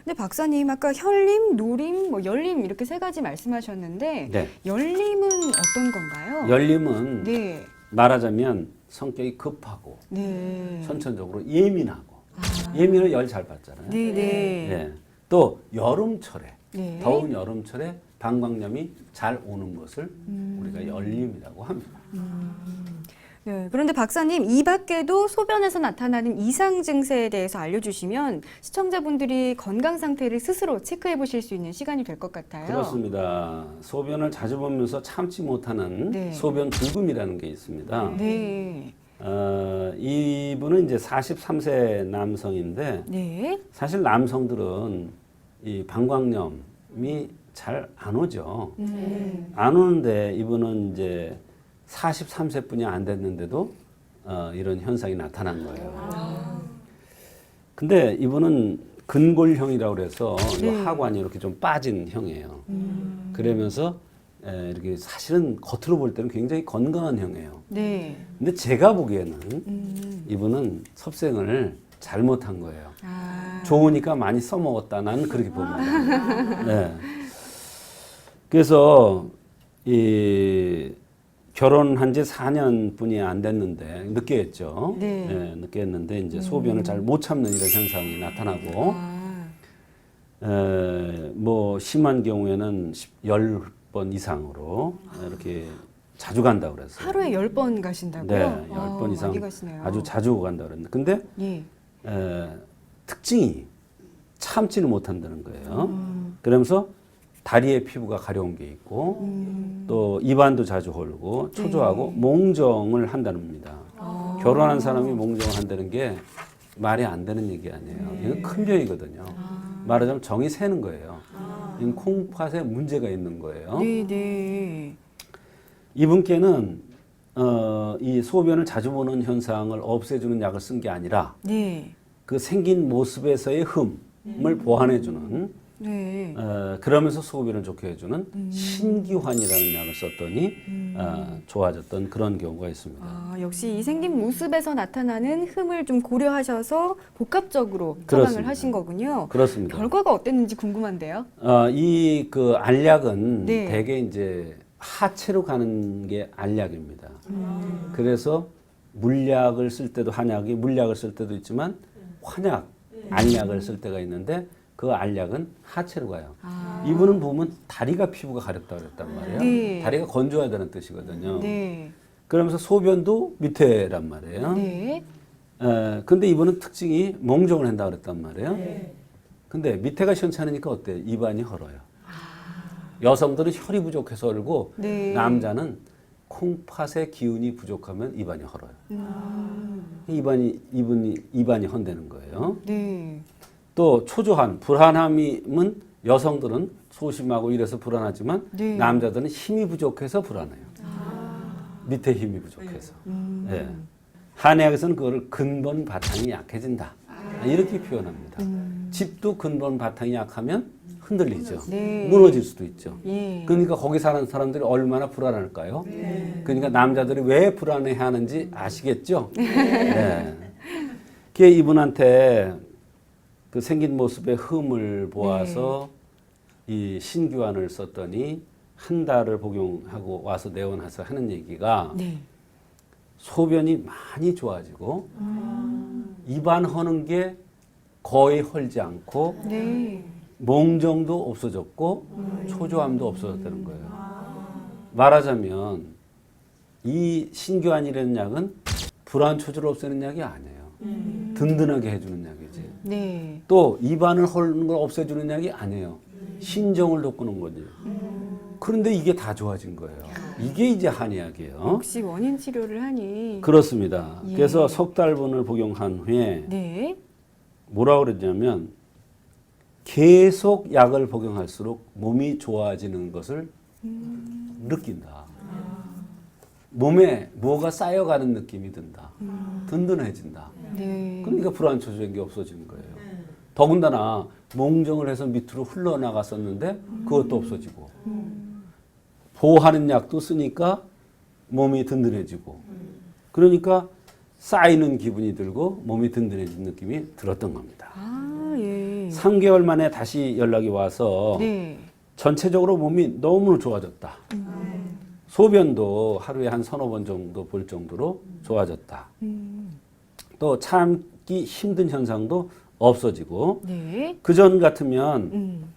근데 박사님 아까 혈림, 노림, 뭐 열림 이렇게 세 가지 말씀하셨는데 네. 열림은 어떤 건가요? 열림은 네. 말하자면 성격이 급하고 네. 선천적으로 예민하고 아. 예민은 열 잘 받잖아요. 네, 네. 예. 또 여름철에 네. 더운 여름철에 방광염이 잘 오는 것을 우리가 열림이라고 합니다. 네, 그런데 박사님, 이 밖에도 소변에서 나타나는 이상 증세에 대해서 알려주시면 시청자분들이 건강 상태를 스스로 체크해 보실 수 있는 시간이 될 것 같아요. 그렇습니다. 소변을 자주 보면서 참지 못하는 네. 소변 불금이라는 게 있습니다. 네. 이분은 이제 43세 남성인데 네. 사실 남성들은 이 방광염이 잘 안 오죠. 안 오는데 이분은 이제 43세뿐이 안 됐는데도 이런 현상이 나타난 거예요. 근데 이분은 근골형이라고 그래서 이 하관이 이렇게 좀 빠진 형이에요. 그러면서 이렇게 사실은 겉으로 볼 때는 굉장히 건강한 형이에요. 네. 근데 제가 보기에는 이분은 섭생을 잘못한 거예요. 아. 좋으니까 많이 써먹었다. 나는 그렇게 봅니다. 네. 그래서 이 결혼한 지 4년뿐이 안 됐는데 늦게 했죠. 네. 늦게 했는데 이제 소변을 잘 못 참는 이런 현상이 나타나고 뭐 심한 경우에는 10번 이상으로 이렇게 자주 간다고 그랬어요. 하루에 10번 가신다고요? 네, 10번 이상 많이 가시네요. 아주 자주 간다고 그랬는데 근데 예. 특징이 참지를 못한다는 거예요. 그러면서 다리에 피부가 가려운 게 있고 또 입안도 자주 헐고 초조하고 몽정을 한다는 겁니다. 결혼한 사람이 몽정을 한다는 게 말이 안 되는 얘기 아니에요. 이건 큰 병이거든요. 말하자면 정이 새는 거예요. 이건 콩팥에 문제가 있는 거예요. 네, 네. 이분께는 이 소변을 자주 보는 현상을 없애주는 약을 쓴 게 아니라 네. 그 생긴 모습에서의 흠을 보완해주는 네. 그러면서 소변을 좋게 해주는 신기환이라는 약을 썼더니 좋아졌던 그런 경우가 있습니다. 아, 역시 이 생긴 모습에서 나타나는 흠을 좀 고려하셔서 복합적으로 처방을 그렇습니다. 하신 거군요. 그렇습니다. 결과가 어땠는지 궁금한데요. 이 그 알약은 네. 대개 이제 하체로 가는 게 알약입니다. 그래서 물약을 쓸 때도 한약이 물약을 쓸 때도 있지만 환약, 알약을 쓸 때가 있는데 그 알약은 하체로 가요. 이분은 보면 다리가 피부가 가렵다 그랬단 말이에요. 네. 다리가 건조해야 되는 뜻이거든요. 네. 그러면서 소변도 밑에란 말이에요. 네. 근데 이분은 특징이 몽정을 한다 그랬단 말이에요. 근데 밑에가 시원찮으니까 어때? 입안이 헐어요. 여성들은 혈이 부족해서 헐고 네. 남자는 콩팥의 기운이 부족하면 입안이 헐어요. 입안이 헌대는 거예요. 네. 또 초조한 불안함은 여성들은 소심하고 이래서 불안하지만 네. 남자들은 힘이 부족해서 불안해요. 밑에 힘이 부족해서. 예. 한의학에서는 그거를 근본 바탕이 약해진다. 이렇게 표현합니다. 집도 근본 바탕이 약하면 흔들리죠. 네. 무너질 수도 있죠. 예. 그러니까 거기 사는 사람들이 얼마나 불안할까요? 그러니까 남자들이 왜 불안해 하는지 아시겠죠? 네. 그게 이분한테 그 생긴 모습의 흠을 보아서 이 신규환을 썼더니 한 달을 복용하고 와서 내원해서 하는 얘기가 네. 소변이 많이 좋아지고 입안 허는 게 거의 헐지 않고 네. 몽정도 없어졌고 초조함도 없어졌다는 거예요. 말하자면 이 신규환이라는 약은 불안 초조를 없애는 약이 아니에요. 든든하게 해주는 약이지. 네. 또 입안을 헐는 걸 없애주는 약이 아니에요. 신정을 돋구는 거지. 그런데 이게 다 좋아진 거예요. 이게 이제 한의학이에요. 역시 원인 치료를 하니. 그렇습니다. 예. 그래서 석 달분을 복용한 후에 네. 뭐라고 그랬냐면 계속 약을 복용할수록 몸이 좋아지는 것을 느낀다. 몸에 뭐가 쌓여가는 느낌이 든다. 든든해진다. 네. 그러니까 불안 초조한 게 없어지는 거예요. 더군다나 몽정을 해서 밑으로 흘러나갔었는데 그것도 없어지고 보호하는 약도 쓰니까 몸이 든든해지고 그러니까 쌓이는 기분이 들고 몸이 든든해진 느낌이 들었던 겁니다. 아, 예. 예. 3개월 만에 다시 연락이 와서 네. 전체적으로 몸이 너무 좋아졌다. 소변도 하루에 한 서너 번 정도 볼 정도로 좋아졌다. 또 참기 힘든 현상도 없어지고 네. 그전 같으면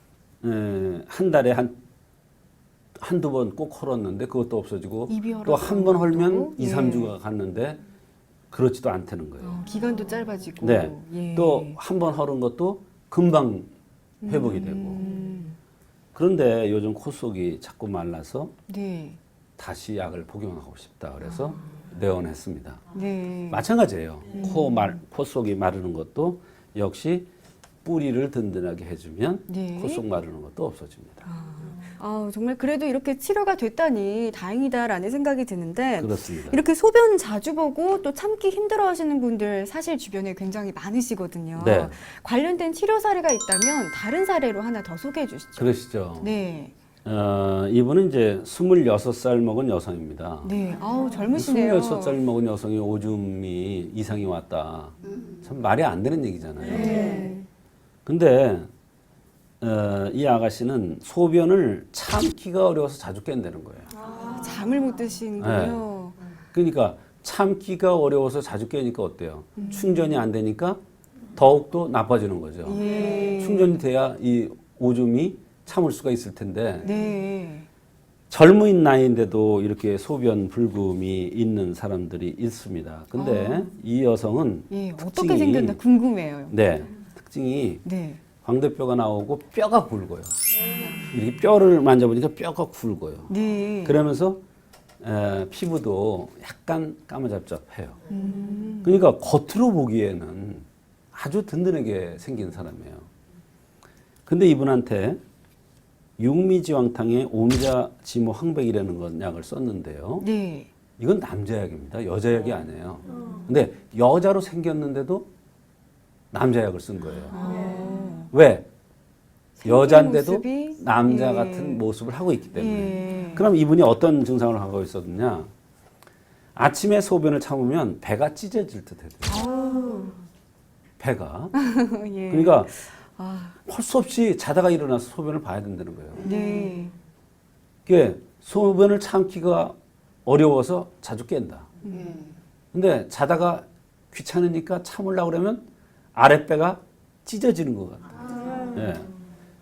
한 달에 한두 번 꼭 헐었는데 그것도 없어지고 입이 또 한 번 헐었던 헐면 것도? 2, 예. 3주가 갔는데 그렇지도 않다는 거예요. 기간도 짧아지고. 네. 예. 또 한 번 헐은 것도 금방 회복이 되고. 그런데 요즘 코 속이 자꾸 말라서 네. 다시 약을 복용하고 싶다. 그래서 내원했습니다. 네. 마찬가지예요. 코 속이 마르는 것도 역시 뿌리를 든든하게 해주면 네. 코 속 마르는 것도 없어집니다. 정말 그래도 이렇게 치료가 됐다니 다행이다라는 생각이 드는데 그렇습니다. 이렇게 소변 자주 보고 또 참기 힘들어 하시는 분들 사실 주변에 굉장히 많으시거든요. 네. 관련된 치료 사례가 있다면 다른 사례로 하나 더 소개해 주시죠. 그러시죠. 네. 이분은 이제 26살 먹은 여성입니다. 네. 젊으시네요. 26살 먹은 여성이 오줌이 이상이 왔다. 참 말이 안 되는 얘기잖아요. 네. 근데 이 아가씨는 소변을 참기가 어려워서 자주 깬다는 거예요. 잠을 못 드시는군요. 그러니까 참기가 어려워서 자주 깨니까 어때요? 충전이 안 되니까 더욱더 나빠지는 거죠. 예. 충전이 돼야 이 오줌이 참을 수가 있을 텐데 네. 젊은 나이인데도 이렇게 소변 불금이 있는 사람들이 있습니다. 근데 이 여성은 예. 어떻게 생겼나 궁금해요. 네, 특징이 네. 광대뼈가 나오고 뼈가 굵어요. 이렇게 뼈를 만져보니까 뼈가 굵어요. 네. 그러면서 피부도 약간 까무잡잡해요. 그러니까 겉으로 보기에는 아주 든든하게 생긴 사람이에요. 근데 이분한테 육미지왕탕에 오미자지모 항백이라는 건 약을 썼는데요. 네. 이건 남자 약입니다. 여자 약이 아니에요. 근데 여자로 생겼는데도 남자 약을 쓴 거예요. 왜? 여자인데도 모습이? 남자 예. 같은 모습을 하고 있기 때문에. 예. 그럼 이분이 어떤 증상을 하고 있었느냐? 아침에 소변을 참으면 배가 찢어질 듯 해요. 배가. 예. 그러니까 할 수 없이 자다가 일어나서 소변을 봐야 된다는 거예요. 네. 그게 소변을 참기가 어려워서 자주 깬다. 근데 자다가 귀찮으니까 참으려고 그러면 아랫배가 찢어지는 것 같아요. 예.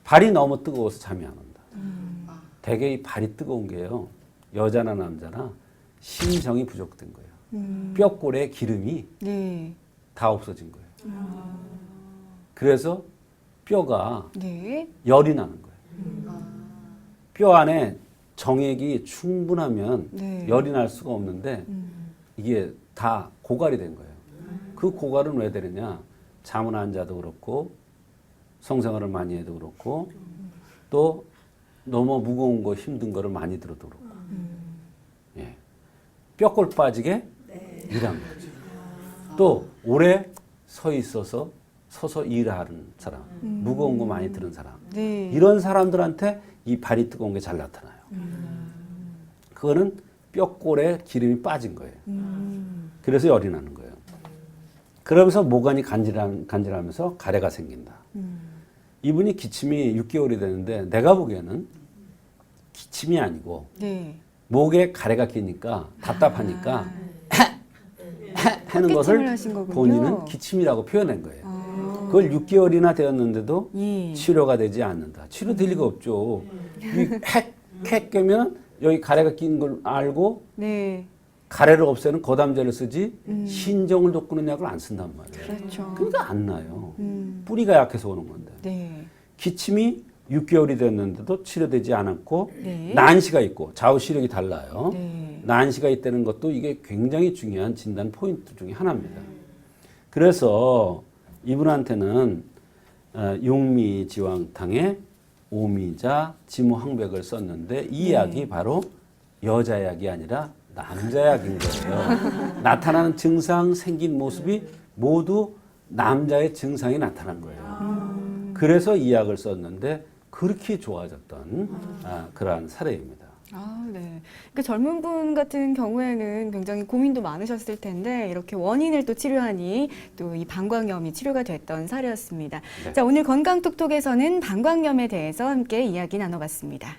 발이 너무 뜨거워서 잠이 안 온다. 되게 이 발이 뜨거운 게요. 여자나 남자나 심정이 부족된 거예요. 뼈골에 기름이 네. 다 없어진 거예요. 그래서 뼈가 네. 열이 나는 거예요. 뼈 안에 정액이 충분하면 네. 열이 날 수가 없는데 이게 다 고갈이 된 거예요. 그 고갈은 왜 되느냐? 잠을 안 자도 그렇고 성생활을 많이 해도 그렇고 또 너무 무거운 거 힘든 거를 많이 들어도 그렇고 예. 뼈골 빠지게 일한 거죠. 또 오래 서 있어서 서서 일하는 사람, 무거운 거 많이 드는 사람 네. 이런 사람들한테 이 발이 뜨거운 게 잘 나타나요. 그거는 뼈골에 기름이 빠진 거예요. 그래서 열이 나는 거예요. 그러면서 모관이 간질하면서 가래가 생긴다. 이분이 기침이 6개월이 되는데 내가 보기에는 기침이 아니고 네. 목에 가래가 끼니까 답답하니까 하는 것을 하신 거군요. 본인은 기침이라고 표현한 거예요. 그걸 6개월이나 되었는데도 예. 치료가 되지 않는다. 치료될 리가 없죠. 핵 깨면 여기 가래가 낀 걸 알고 네. 가래를 없애는 거담제를 쓰지 신정을 돋구는 약을 안 쓴단 말이에요. 그렇죠. 그러니까 안 나요. 뿌리가 약해서 오는 건데. 네. 기침이 6개월이 됐는데도 치료되지 않았고 네. 난시가 있고 좌우 시력이 달라요. 네. 난시가 있다는 것도 이게 굉장히 중요한 진단 포인트 중에 하나입니다. 그래서 이분한테는 육미지왕탕에 오미자 지모항백을 썼는데 이 약이 바로 여자 약이 아니라 남자 약인 거예요. 나타나는 증상, 생긴 모습이 모두 남자의 증상이 나타난 거예요. 그래서 이 약을 썼는데 그렇게 좋아졌던 그러한 사례입니다. 아, 네. 그 젊은 분 같은 경우에는 굉장히 고민도 많으셨을 텐데 이렇게 원인을 또 치료하니 또 이 방광염이 치료가 됐던 사례였습니다. 네. 자, 오늘 건강톡톡에서는 방광염에 대해서 함께 이야기 나눠봤습니다.